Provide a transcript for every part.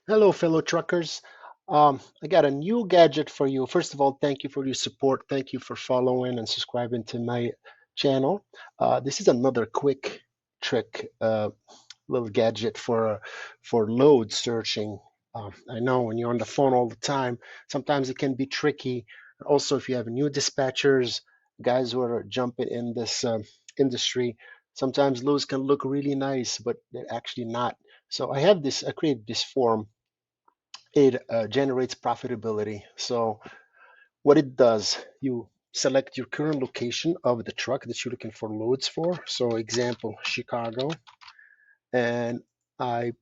Hello, fellow truckers. I got a new gadget for you. First of all, thank you for your support. Thank you for following and subscribing to my channel. This is another quick trick, little gadget for load searching. I know when you're on the phone all the time, sometimes it can be tricky. Also, if you have new dispatchers, guys who are jumping in this industry, sometimes loads can look really nice, but they're actually not. So I created this form. It generates profitability. So what it does, you select your current location of the truck that you're looking for loads for. So example, Chicago, and I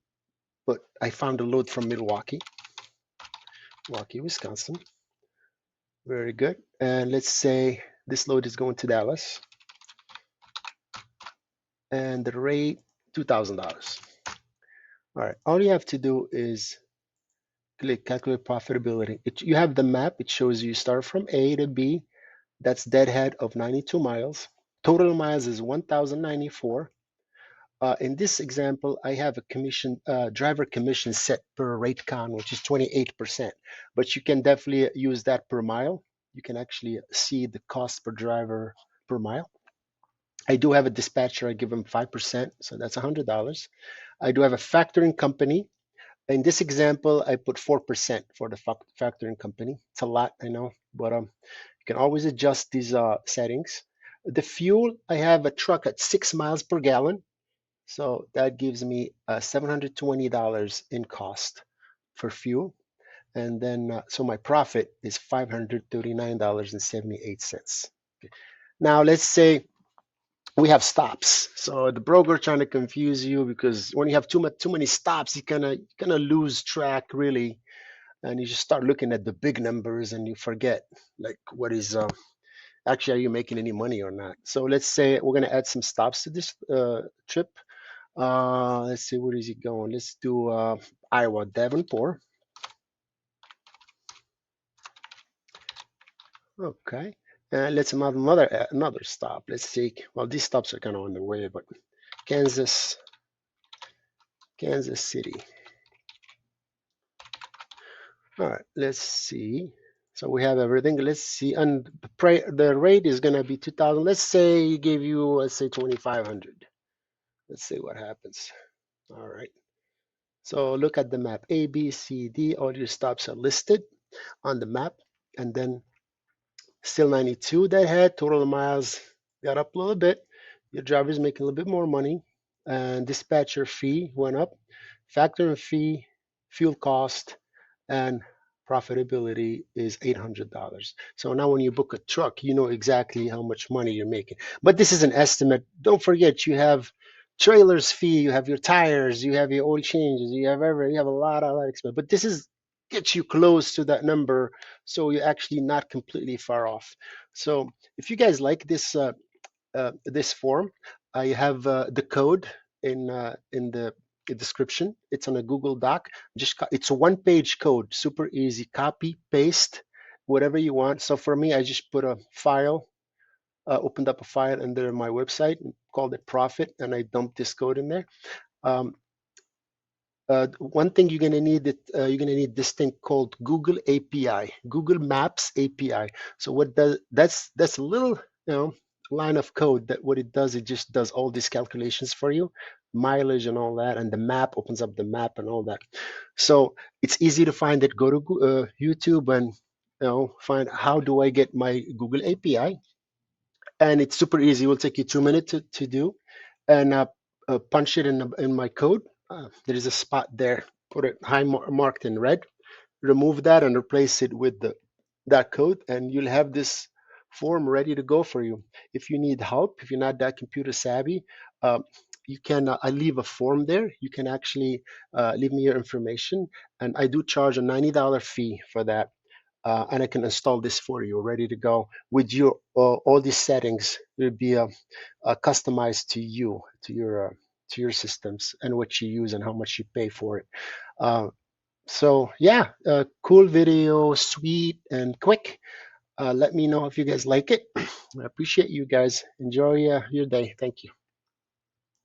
I found a load from Milwaukee, Wisconsin. Very good. And let's say this load is going to Dallas, and the rate $2,000. All right. All you have to do is click calculate profitability. You have the map. It shows you start from A to B. That's deadhead of 92 miles. Total miles is 1,094. In this example, I have a driver commission set per rate con, which is 28%. But you can definitely use that per mile. You can actually see the cost per driver per mile. I do have a dispatcher. I give them 5%, so that's $100. I do have a factoring company. In this example, I put 4% for the factoring company. It's a lot, I know, but you can always adjust these settings. The fuel, I have a truck at 6 miles per gallon. So that gives me $720 in cost for fuel. And then, so my profit is $539.78. Now, let's say we have stops. So the broker trying to confuse you because when you have too many stops, you kind of lose track really, and you just start looking at the big numbers and you forget like what is actually, are you making any money or not? So let's say we're gonna add some stops to this trip. Let's see, where is he going? Let's do Iowa, Davenport. Okay. And let's have another stop. Let's see. Well, these stops are kind of on the way, but Kansas, Kansas City. All right, let's see. So we have everything. Let's see, and the rate is gonna be 2,000. Let's say he gave you, let's say 2,500. Let's see what happens. All right. So look at the map. A, B, C, D. All your stops are listed on the map, and then still 92 deadhead. Total miles got up a little bit. Your driver's making a little bit more money, and dispatcher fee went up. Factor fee, fuel cost, and profitability is $800. So now when you book a truck, you know exactly how much money you're making. But this is an estimate. Don't forget you have trailers fee, you have your tires, you have your oil changes, you have a lot of expense. But this is gets you close to that number, so you're actually not completely far off. So if you guys like this form, I have the code in the description. It's on a Google Doc. It's a one-page code, super easy. Copy, paste, whatever you want. So for me, I just put a file, opened up a file under my website, called it Profit, and I dumped this code in there. Um, One thing you're gonna need this thing called Google API, Google Maps API. So that's a little line of code that what it does, it just does all these calculations for you, mileage and all that, and the map opens up the map and all that. So it's easy to find it. Go to YouTube and find how do I get my Google API, and it's super easy. It will take you 2 minutes to do, and punch it in my code. There is a spot there. Put it marked in red. Remove that and replace it with that code, and you'll have this form ready to go for you. If you need help, if you're not that computer savvy, you can. I leave a form there. You can actually leave me your information, and I do charge a $90 fee for that. And I can install this for you, ready to go with your all these settings. Will be customized to you, to your systems and what you use and how much you pay for it. So yeah, cool video, sweet and quick. Let me know if you guys like it. I appreciate you guys. Enjoy your day. Thank you.